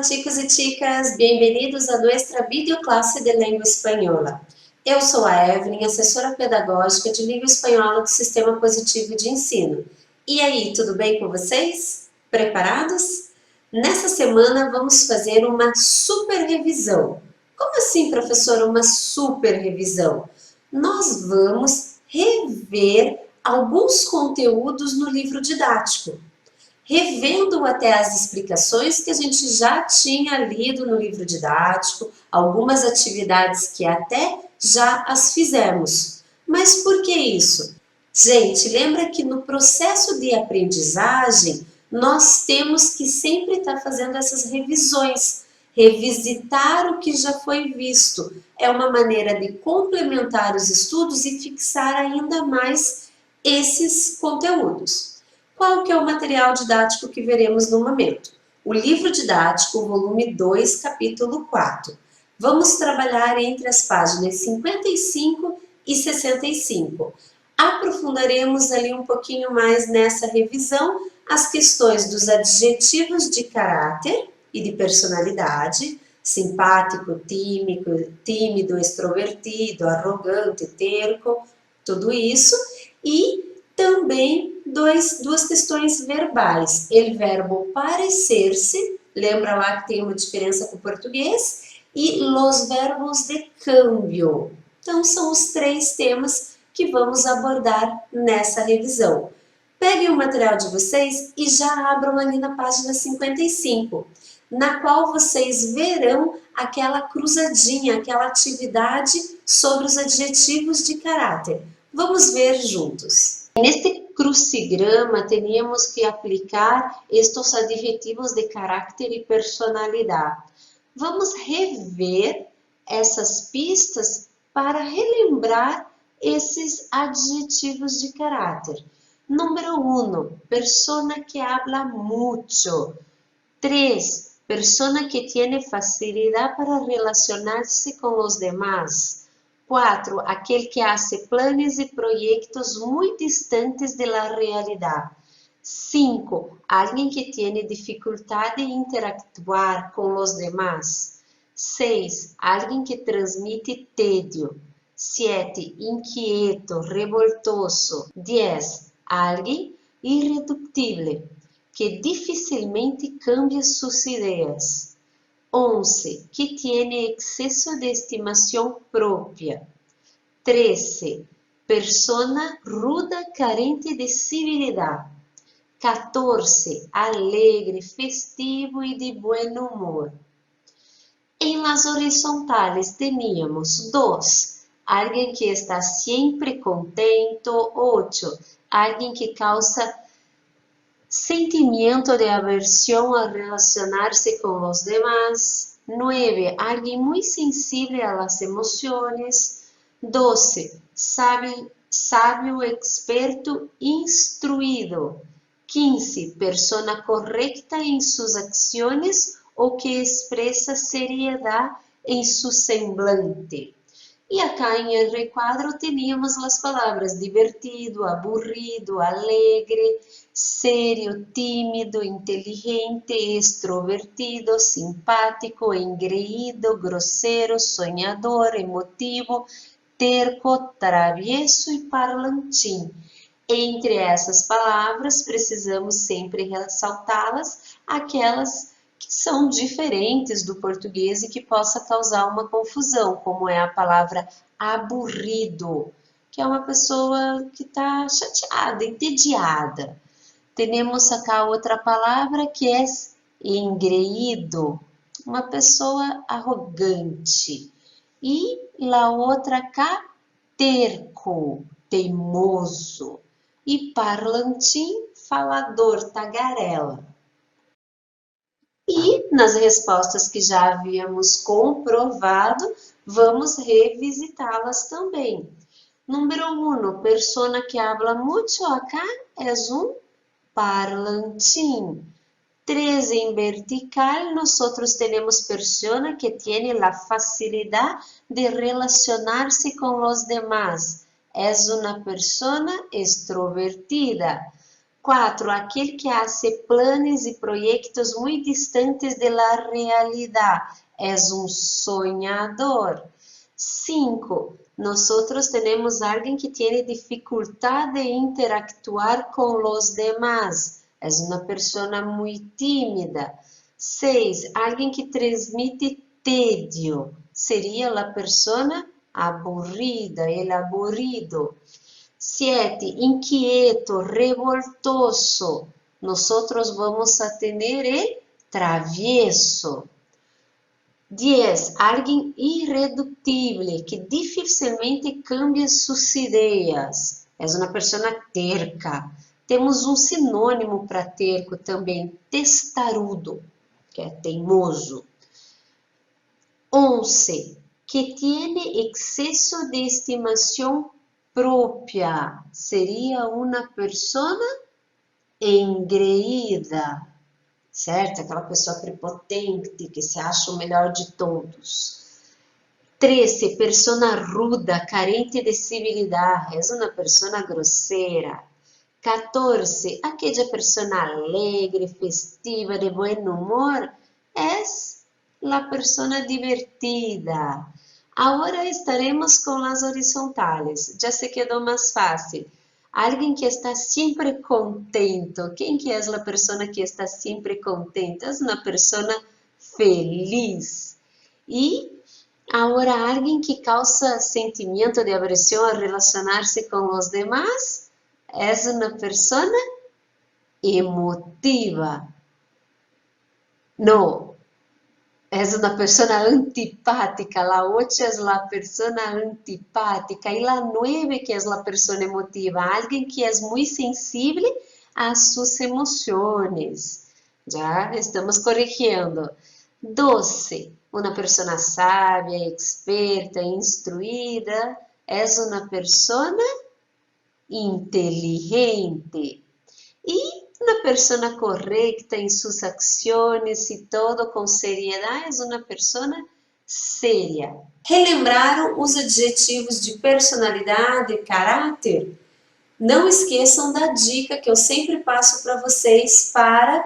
chicos e chicas, bem-vindos a nossa videoclasse de língua espanhola. Eu sou a Evelyn, assessora pedagógica de língua espanhola do Sistema Positivo de Ensino. E aí, tudo bem com vocês? Preparados? Nessa semana vamos fazer uma super revisão. Como assim, professora, uma super revisão? Nós vamos rever alguns conteúdos no livro didático, revendo até as explicações que a gente já tinha lido no livro didático, algumas atividades que até já as fizemos. Mas por que isso? Gente, lembra que no processo de aprendizagem, nós temos que sempre estar fazendo essas revisões, revisitar o que já foi visto. É uma maneira de complementar os estudos e fixar ainda mais esses conteúdos. Qual que é o material didático que veremos no momento? O livro didático, volume 2, capítulo 4. Vamos trabalhar entre as páginas 55 e 65. Aprofundaremos ali um pouquinho mais nessa revisão as questões dos adjetivos de caráter e de personalidade, simpático, tímido, extrovertido, arrogante, terco, tudo isso, e também duas questões verbais. O verbo parecer-se, lembra lá que tem uma diferença com o português, e os verbos de câmbio. Então, são os três temas que vamos abordar nessa revisão. Peguem o material de vocês e já abram ali na página 55, na qual vocês verão aquela cruzadinha, aquela atividade sobre os adjetivos de caráter. Vamos ver juntos. Neste crucigrama, teníamos que aplicar estes adjetivos de caráter e personalidade. Vamos rever essas pistas para relembrar esses adjetivos de caráter. Número 1, persona que habla mucho. 3, persona que tiene facilidad para relacionarse con los demás. 4, aquel que hace planes y proyectos muy distantes de la realidad. 5, alguien que tiene dificultad de interactuar con los demás. 6, alguien que transmite tedio. 7, inquieto, revoltoso. 10, alguien irreductible, que dificilmente cambia sus ideas. 11, que tiene exceso de estimación propia. 13, persona ruda, carente de civilidad. 14, alegre, festivo y de buen humor. En las horizontales teníamos 2, alguien que está siempre contento. 8, alguien que causa sentimiento de aversión al relacionarse con los demás. 9, alguien muy sensible a las emociones. 12, sabio, experto, instruido. 15, persona correcta en sus acciones o que expresa seriedad en su semblante. E acá em el recuadro teníamos as palavras divertido, aburrido, alegre, sério, tímido, inteligente, extrovertido, simpático, engreído, grosseiro, sonhador, emotivo, terco, travieso e parlanchín. Entre essas palavras, precisamos sempre ressaltá-las, aquelas que são diferentes do português e que possa causar uma confusão, como é a palavra aburrido, que é uma pessoa que está chateada, entediada. Temos acá outra palavra que é engreído, uma pessoa arrogante. E a outra cá, terco, teimoso. E parlantim, falador, tagarela. E nas respostas que já havíamos comprovado, vamos revisitá-las também. Número 1, persona que habla mucho, acá é parlantín. 3, en vertical, nosotros tenemos persona que tiene la facilidad de relacionarse con los demás. Es una persona extrovertida. 4. Aquele que hace planos e proyectos muito distantes de la realidad. Es um sonhador. 5. Nosotros tenemos alguien que tiene dificultad de interactuar con los demás. Es una persona muy tímida. 6. Alguien que transmite tedio. Sería la persona aburrida, el aburrido. 7. Inquieto, revoltoso. Nosotros vamos a tener el travieso. 10. Alguém irredutível, que dificilmente cambia suas ideias. É uma pessoa terca. Temos um sinônimo para terco também, testarudo, que é teimoso. 11. Que tiene excesso de estimação própria. Seria uma pessoa engreída. Certo? Aquela pessoa prepotente, que se acha o melhor de todos. 13. Persona ruda, carente de civilidade, é uma pessoa grosseira. 14. Aquela pessoa alegre, festiva, de bom humor, é a pessoa divertida. Agora estaremos com as horizontales, já se quedou mais fácil. Alguém que está sempre contente. Quem que é a pessoa que está sempre contente? É uma pessoa feliz. E agora, alguém que causa sentimento de aversão a relacionar-se com os demais? É uma pessoa emotiva. Não. É uma pessoa antipática, a 8 é a pessoa antipática e a 9 que é a pessoa emotiva, alguém que é muito sensível a suas emoções. Já estamos corrigindo. 12, uma pessoa sábia, experta, instruída, é uma pessoa inteligente. E uma pessoa correta em suas ações e todo com seriedade é uma pessoa séria. Relembraram os adjetivos de personalidade e caráter? Não esqueçam da dica que eu sempre passo para vocês para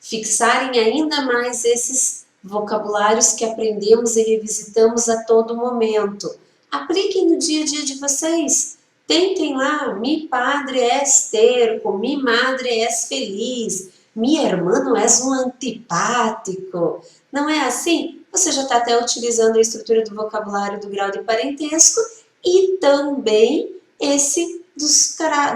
fixarem ainda mais esses vocabulários que aprendemos e revisitamos a todo momento. Apliquem no dia a dia de vocês. Tentem lá, mi padre es terco, mi madre es feliz, mi hermano es um antipático. Não é assim? Você já está até utilizando a estrutura do vocabulário do grau de parentesco e também esse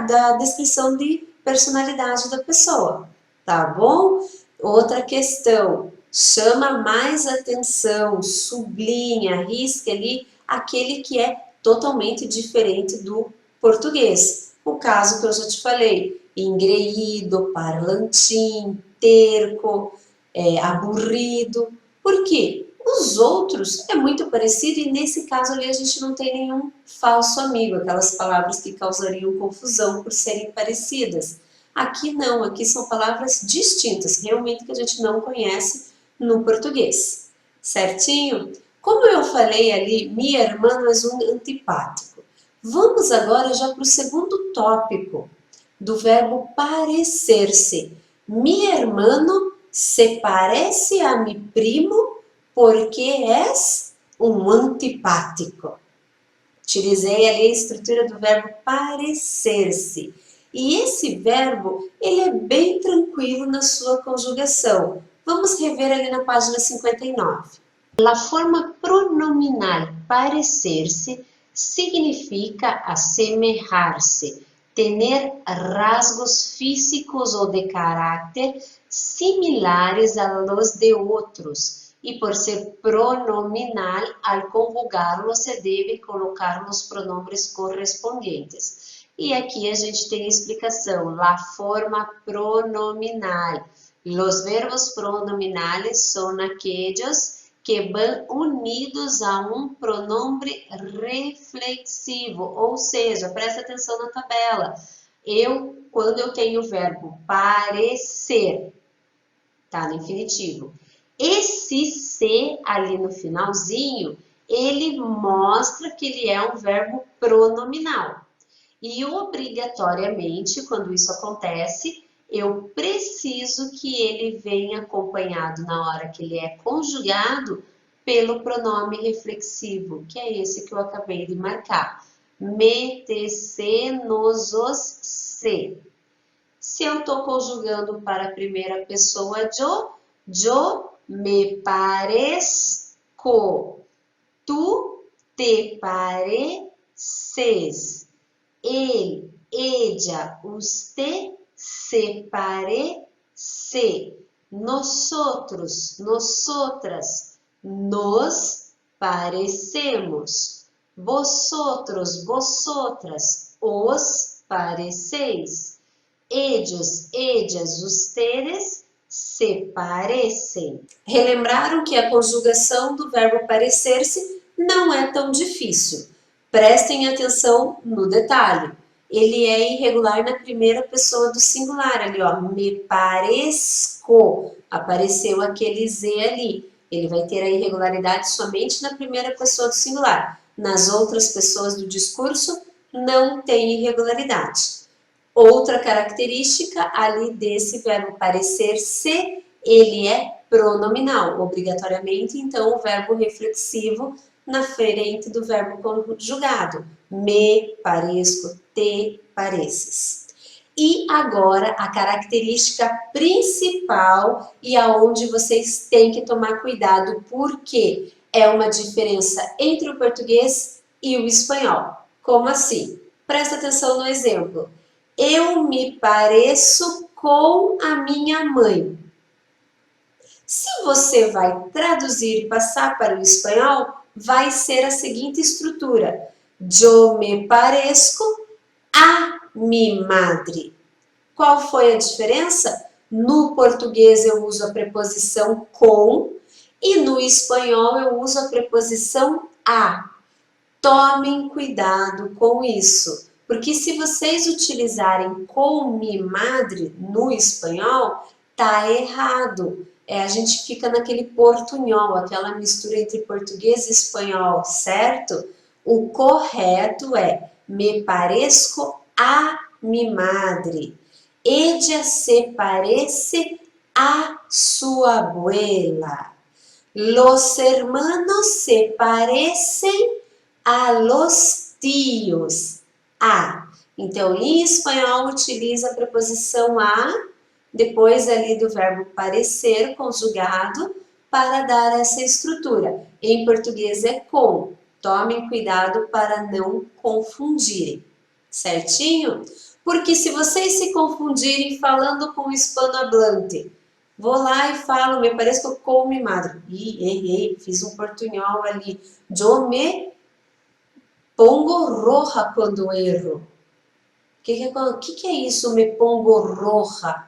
da descrição de personalidade da pessoa, tá bom? Outra questão, chama mais atenção, sublinha, risca ali aquele que é totalmente diferente do português. O caso que eu já te falei, engreído, parlantim, terco, aburrido. Por quê? Os outros é muito parecido e nesse caso ali a gente não tem nenhum falso amigo, aquelas palavras que causariam confusão por serem parecidas. Aqui não, aqui são palavras distintas, realmente que a gente não conhece no português. Certinho? Como eu falei ali, mi hermano é um antipático. Vamos agora já para o segundo tópico do verbo parecer-se. Mi hermano se parece a mi primo porque és um antipático. Utilizei ali a estrutura do verbo parecer-se. E esse verbo, ele é bem tranquilo na sua conjugação. Vamos rever ali na página 59. A forma pronominal parecer-se significa assemelhar-se, ter rasgos físicos ou de caráter similares a los de outros. E por ser pronominal, al conjugarlo se deve colocar os pronombres correspondentes. E aqui a gente tem a explicação, a forma pronominal. Os verbos pronominales são aqueles que vão unidos a um pronombre reflexivo, ou seja, presta atenção na tabela. Quando eu tenho o verbo parecer, tá no infinitivo. Esse se ali no finalzinho, ele mostra que ele é um verbo pronominal. E obrigatoriamente, quando isso acontece, eu preciso que ele venha acompanhado na hora que ele é conjugado pelo pronome reflexivo, que é esse que eu acabei de marcar. Me, te, se, nos, os, se. Se eu estou conjugando para a primeira pessoa yo me parezco. Tu te pareces. Ele, ella, usted se parece. Nosotros, nosotras, nos parecemos. Vosotros, vosotras, os pareceis. Ellos, ellas, ustedes se parecem. Relembraram que a conjugação do verbo parecer-se não é tão difícil. Prestem atenção no detalhe. Ele é irregular na primeira pessoa do singular, ali ó, me paresco, apareceu aquele Z ali. Ele vai ter a irregularidade somente na primeira pessoa do singular. Nas outras pessoas do discurso, não tem irregularidade. Outra característica ali desse verbo parecer-se, ele é pronominal, obrigatoriamente, então, o verbo reflexivo na frente do verbo conjugado. Me pareço, te pareces. E agora a característica principal e aonde vocês têm que tomar cuidado, porque é uma diferença entre o português e o espanhol. Como assim? Presta atenção no exemplo. Eu me pareço com a minha mãe. Se você vai traduzir e passar para o espanhol, vai ser a seguinte estrutura. Yo me parezco a mi madre. Qual foi a diferença? No português eu uso a preposição com e no espanhol eu uso a preposição a. Tomem cuidado com isso, porque se vocês utilizarem com mi madre no espanhol, tá errado. A gente fica naquele portunhol, aquela mistura entre português e espanhol, certo? O correto é me parezco a mi madre. Ella se parece a su abuela. Los hermanos se parecen a los tios. A. Então, em espanhol, utiliza a preposição a, depois ali do verbo parecer, conjugado, para dar essa estrutura. Em português é com. Tomem cuidado para não confundirem. Certinho? Porque se vocês se confundirem falando com o hispanohablante, vou lá e falo, me parece com mi madre. Ih, errei, fiz um portunhol ali. Eu me pongo roja quando erro. O que é isso, me pongo roja?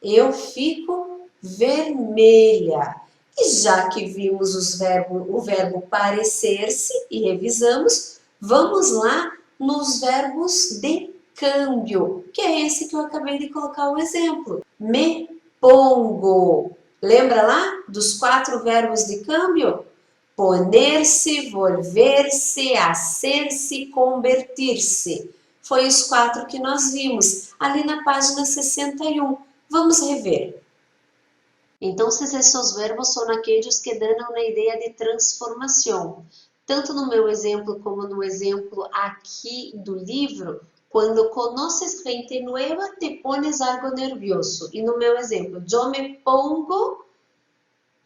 Eu fico vermelha. E já que vimos o verbo parecer-se e revisamos, vamos lá nos verbos de câmbio, que é esse que eu acabei de colocar o exemplo. Me pongo. Lembra lá dos 4 verbos de câmbio? Poner-se, volver-se, hacer-se, convertir-se. Foi os 4 que nós vimos ali na página 61. Vamos rever. Entonces, esos verbos son aquellos que dan una idea de transformação. Tanto no meu exemplo como no exemplo aqui do livro, quando conoces gente nueva, te pones algo nervioso. E no meu exemplo, yo me pongo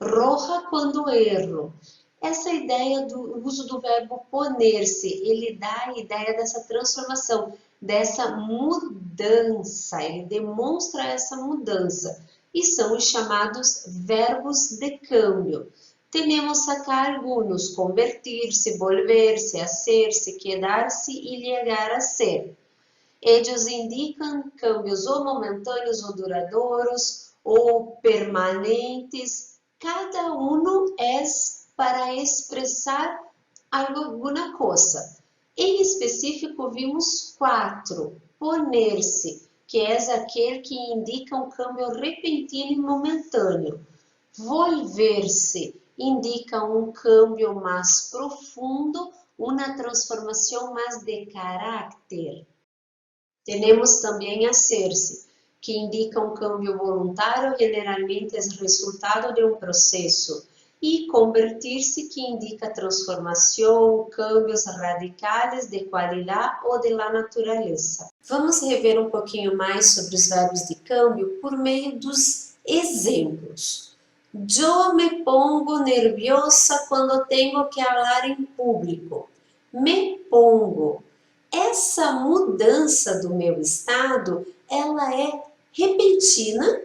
roja quando erro. Essa ideia do uso do verbo poner-se, ele dá a ideia dessa transformação, dessa mudança, ele demonstra essa mudança. E são os chamados verbos de câmbio. Temos acá alguns, convertir-se, volver-se, hacer-se, quedar-se e llegar a ser. Eles indicam câmbios ou momentâneos ou duradouros ou permanentes. Cada um é para expressar alguma coisa. Em específico, vimos 4. Poner-se, que é aquele que indica um câmbio repentino e momentâneo. Volver-se indica um câmbio mais profundo, uma transformação mais de caráter. Temos também hacer-se, que indica um câmbio voluntário, generalmente é resultado de um processo. E convertir-se, que indica transformação, cambios radicais de qualidade ou de la natureza. Vamos rever um pouquinho mais sobre os verbos de câmbio por meio dos exemplos. Eu me pongo nerviosa quando tenho que falar em público. Me pongo. Essa mudança do meu estado, ela é repentina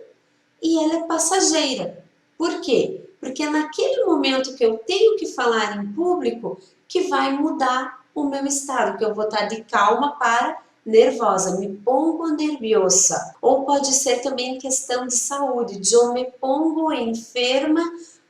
e ela é passageira. Por quê? Porque é naquele momento que eu tenho que falar em público que vai mudar o meu estado, que eu vou estar de calma para nervosa, me pongo nerviosa. Ou pode ser também questão de saúde, eu me pongo enferma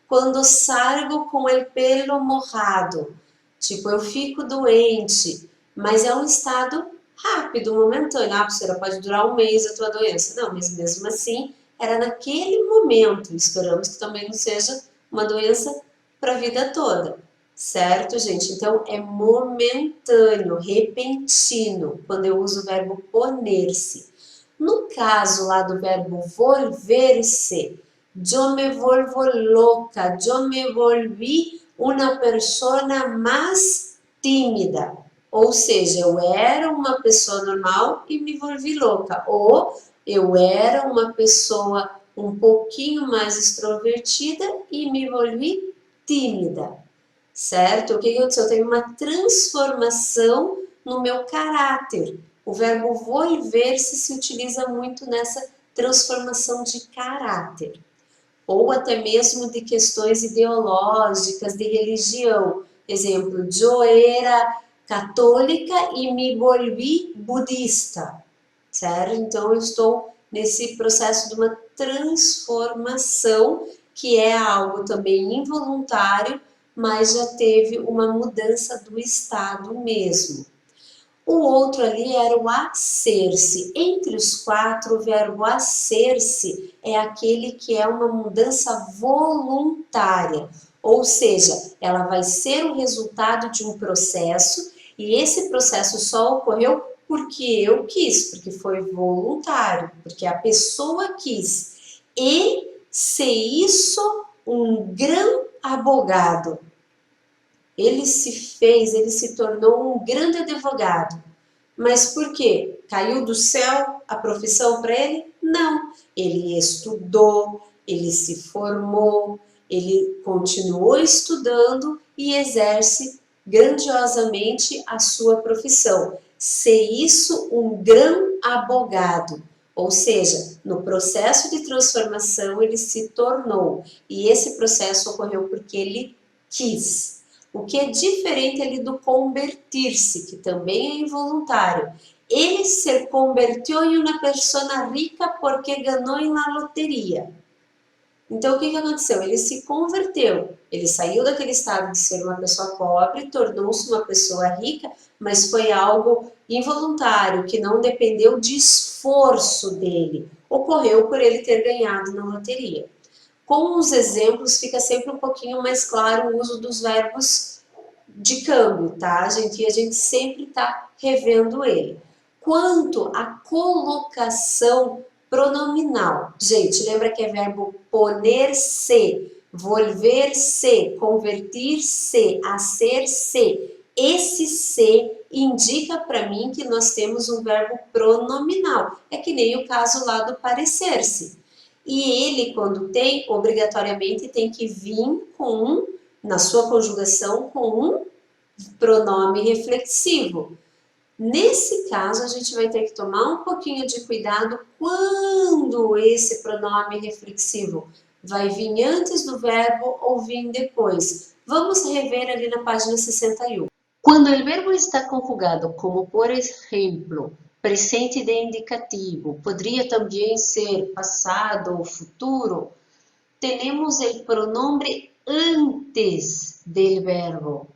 quando salgo com o pelo mojado. Tipo, eu fico doente, mas é um estado rápido, momentâneo. Ah, professora, pode durar um mês a tua doença. Não, mas mesmo assim, era naquele momento. Esperamos que também não seja uma doença para a vida toda. Certo, gente? Então, é momentâneo, repentino, quando eu uso o verbo poner-se. No caso lá do verbo volver-se, eu me volvo louca, eu me volvi uma persona mais tímida. Ou seja, eu era uma pessoa normal e me volvi louca. Ou eu era uma pessoa um pouquinho mais extrovertida e me volvi tímida. Certo? O que aconteceu? Teve uma transformação no meu caráter. O verbo volver-se se utiliza muito nessa transformação de caráter. Ou até mesmo de questões ideológicas, de religião. Exemplo, eu era católica e me volvi budista, certo? Então, eu estou nesse processo de uma transformação, que é algo também involuntário, mas já teve uma mudança do estado mesmo. O outro ali era o asser-se. Entre os quatro, o verbo asser-se é aquele que é uma mudança voluntária, ou seja, ela vai ser o resultado de um processo e esse processo só ocorreu porque eu quis, porque foi voluntário, porque a pessoa quis. E se isso um grande abogado, ele se tornou um grande advogado. Mas por quê? Caiu do céu a profissão para ele? Não. Ele estudou, ele se formou, ele continuou estudando e exerce grandiosamente a sua profissão. Ser isso um grande abogado. Ou seja, no processo de transformação ele se tornou. E esse processo ocorreu porque ele quis. O que é diferente ali do convertir-se, que também é involuntário. Ele se convertiu em uma pessoa rica porque ganhou na loteria. Então, o que aconteceu? Ele se converteu. Ele saiu daquele estado de ser uma pessoa pobre, tornou-se uma pessoa rica, mas foi algo involuntário, que não dependeu de esforço dele. Ocorreu por ele ter ganhado na loteria. Com os exemplos, fica sempre um pouquinho mais claro o uso dos verbos de câmbio, tá, gente? E a gente sempre está revendo ele. Quanto à colocação pronominal, gente, lembra que é verbo poner-se, volver-se, convertir-se, hacer-se. Esse se indica para mim que nós temos um verbo pronominal. É que nem o caso lá do parecer-se. E ele, quando tem, obrigatoriamente tem que vir com na sua conjugação com um pronome reflexivo. Nesse caso, a gente vai ter que tomar um pouquinho de cuidado quando esse pronome reflexivo vai vir antes do verbo ou vir depois. Vamos rever ali na página 61. Quando o verbo está conjugado como, por exemplo, presente de indicativo, poderia também ser passado ou futuro, temos o pronome antes del verbo.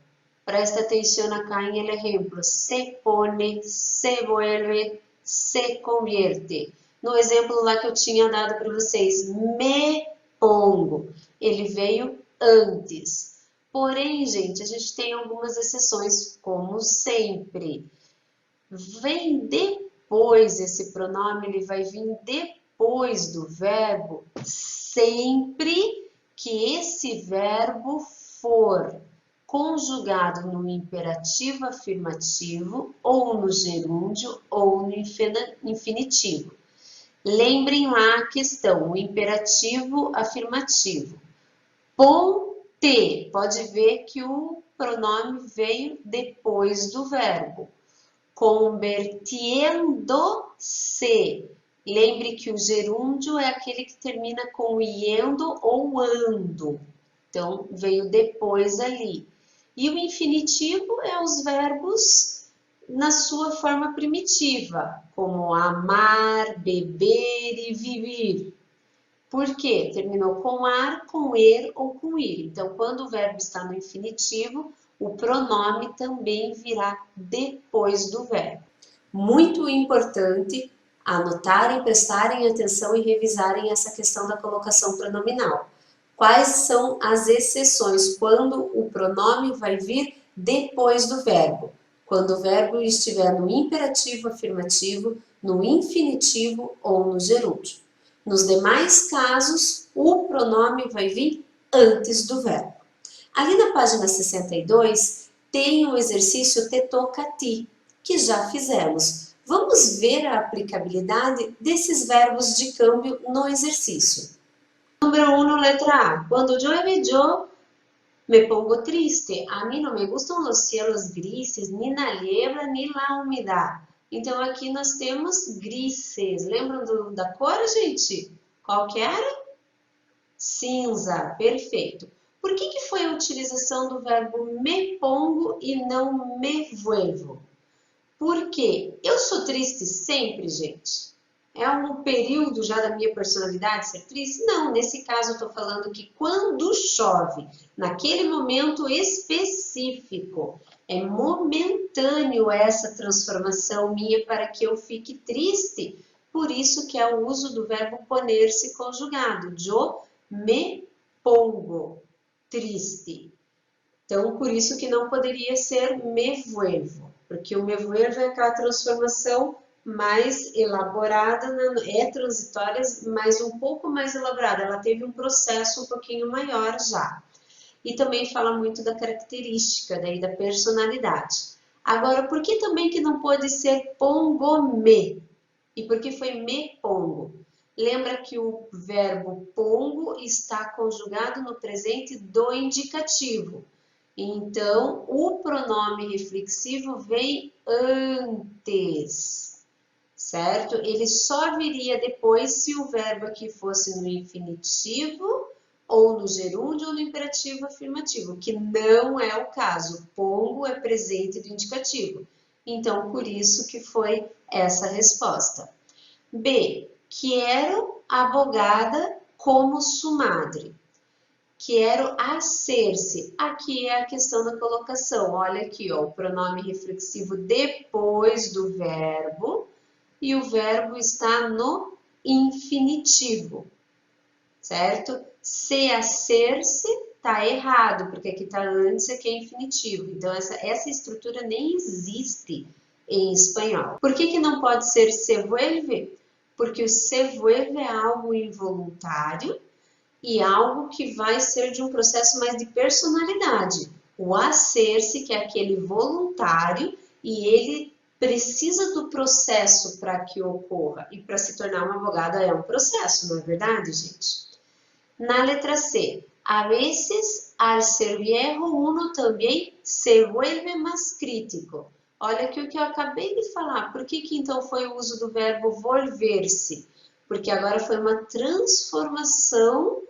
Presta atenção acá em el ejemplo. Se pone, se vuelve, se convierte. No exemplo lá que eu tinha dado para vocês, me pongo. Ele veio antes. Porém, gente, a gente tem algumas exceções, como sempre. Vem depois esse pronome, ele vai vir depois depois do verbo sempre que esse verbo for conjugado no imperativo afirmativo, ou no gerúndio, ou no infinitivo. Lembrem lá a questão, o imperativo afirmativo. Ponte, pode ver que o pronome veio depois do verbo. Convertiendo-se. Lembre que o gerúndio é aquele que termina com iendo ou ando. Então, veio depois ali. E o infinitivo é os verbos na sua forma primitiva, como amar, beber e viver. Por quê? Terminou com ar, com er ou com ir. Então, quando o verbo está no infinitivo, o pronome também virá depois do verbo. Muito importante anotarem, prestarem atenção e revisarem essa questão da colocação pronominal. Quais são as exceções quando o pronome vai vir depois do verbo? Quando o verbo estiver no imperativo afirmativo, no infinitivo ou no gerúndio. Nos demais casos, o pronome vai vir antes do verbo. Ali na página 62, tem o exercício te toca a ti, que já fizemos. Vamos ver a aplicabilidade desses verbos de câmbio no exercício. Número 1, letra A. Quando llueve, yo me pongo triste. A mí no me gustan los cielos grises, ni la niebla, ni la humedad. Então, aqui nós temos grises. Lembram da cor, gente? Qual que era? Cinza. Perfeito. Por que foi a utilização do verbo me pongo e não me vuelvo? Porque eu sou triste sempre, gente. É um período já da minha personalidade ser triste? Não, nesse caso eu estou falando que quando chove, naquele momento específico, é momentâneo essa transformação minha para que eu fique triste. Por isso que é o uso do verbo poner-se conjugado. Yo me pongo triste. Então, por isso que não poderia ser me vuelvo, porque o me vuelvo é aquela transformação mais elaborada, é transitória, mas um pouco mais elaborada. Ela teve um processo um pouquinho maior já. E também fala muito da característica, daí da personalidade. Agora, por que também que não pode ser pongo-me? E por que foi me pongo? Lembra que o verbo pongo está conjugado no presente do indicativo. Então, o pronome reflexivo vem antes, certo? Ele só viria depois se o verbo aqui fosse no infinitivo, ou no gerúndio, ou no imperativo afirmativo, que não é o caso. Pongo é presente do indicativo. Então, por isso que foi essa resposta. B. Quero abogada como su madre. Quero hacer-se. Aqui é a questão da colocação. Olha aqui, ó, o pronome reflexivo depois do verbo e o verbo está no infinitivo, certo? Se hacer-se tá errado, porque aqui tá antes, aqui é infinitivo. Então, essa estrutura nem existe em espanhol. Por que não pode ser se vuelve? Porque o se vuelve é algo involuntário e algo que vai ser de um processo mais de personalidade. O hacer-se, que é aquele voluntário, e ele precisa do processo para que ocorra. E para se tornar uma abogada é um processo, não é verdade, gente? Na letra C, a veces al ser viejo uno também se vuelve más crítico. Olha aqui o que eu acabei de falar. Por que então foi o uso do verbo volver-se? Porque agora foi uma transformação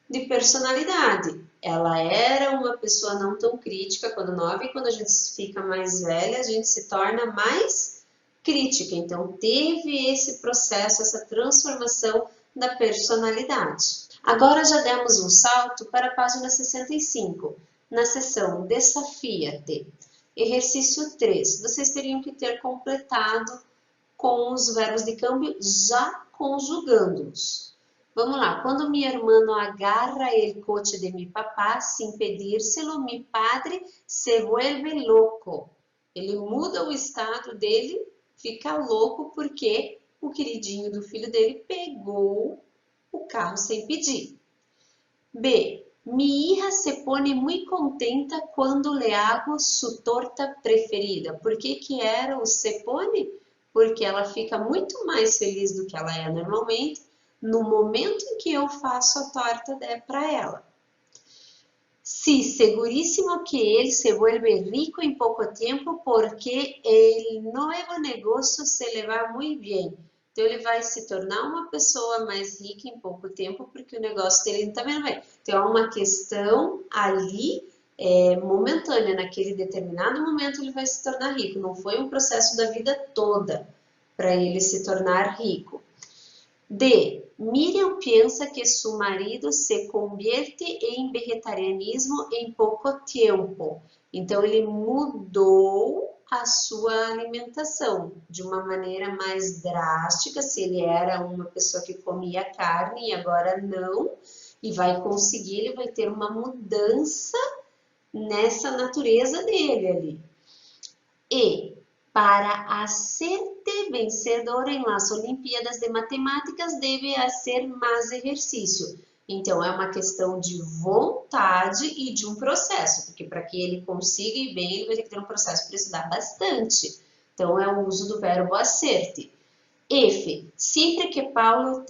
de personalidade. Ela era uma pessoa não tão crítica quando nova, e quando a gente fica mais velha, a gente se torna mais crítica. Então, teve esse processo, essa transformação da personalidade. Agora já demos um salto para a página 65, na seção Desafia-te. Exercício 3. Vocês teriam que ter completado com os verbos de câmbio já conjugando-os. Vamos lá. Quando mi hermano agarra el coche de mi papá sin pedírselo, mi padre se vuelve loco. Ele muda o estado dele, fica louco porque o queridinho do filho dele pegou o carro sem pedir. B. Mi hija se pone muy contenta quando le hago su torta preferida. Por que que era o se pone? Porque ela fica muito mais feliz do que ela é normalmente no momento em que eu faço a torta para ela. Sí, segurísimo que él se vuelve rico en poco tiempo porque el nuevo negocio se le va muy bien. Então, ele vai se tornar uma pessoa mais rica em pouco tempo porque o negócio dele também não vai. Então, é uma questão ali momentânea. Naquele determinado momento, ele vai se tornar rico. Não foi um processo da vida toda para ele se tornar rico. D. Miriam pensa que su marido se convierte em vegetarianismo em pouco tempo. Então, ele mudou a sua alimentação de uma maneira mais drástica. Se ele era uma pessoa que comia carne e agora não, e vai conseguir, ele vai ter uma mudança nessa natureza dele ali. E para hacerte vencedor em las Olimpíadas de Matemáticas, deve hacer mais exercício. Então, é uma questão de vontade e de um processo, porque para que ele consiga ir bem, ele vai ter que ter um processo para estudar bastante. Então, é o uso do verbo hacerte. F. Sempre que Paulo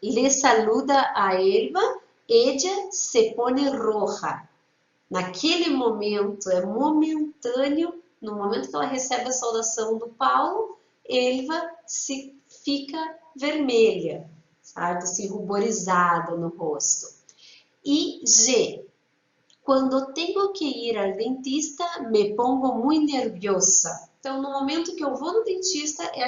le saluda a Elba, ella se pone roja. Naquele momento, é momentâneo. No momento que ela recebe a saudação do Paulo, Elva fica vermelha, sabe? Assim, ruborizada no rosto. E G. Quando tenho que ir ao dentista, me pongo muito nerviosa. Então, no momento que eu vou no dentista, é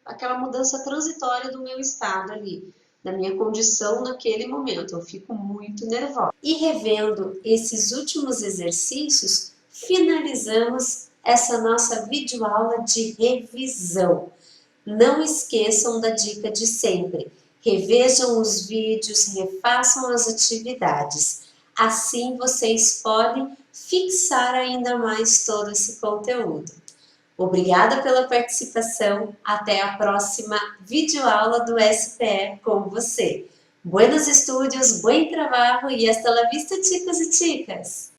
aquela mudança transitória do meu estado ali, da minha condição naquele momento. Eu fico muito nervosa. E revendo esses últimos exercícios, finalizamos essa nossa videoaula de revisão. Não esqueçam da dica de sempre. Revejam os vídeos, refaçam as atividades. Assim vocês podem fixar ainda mais todo esse conteúdo. Obrigada pela participação. Até a próxima videoaula do SPE com você. Buenos estudios, buen trabajo y hasta la vista, chicos y chicas.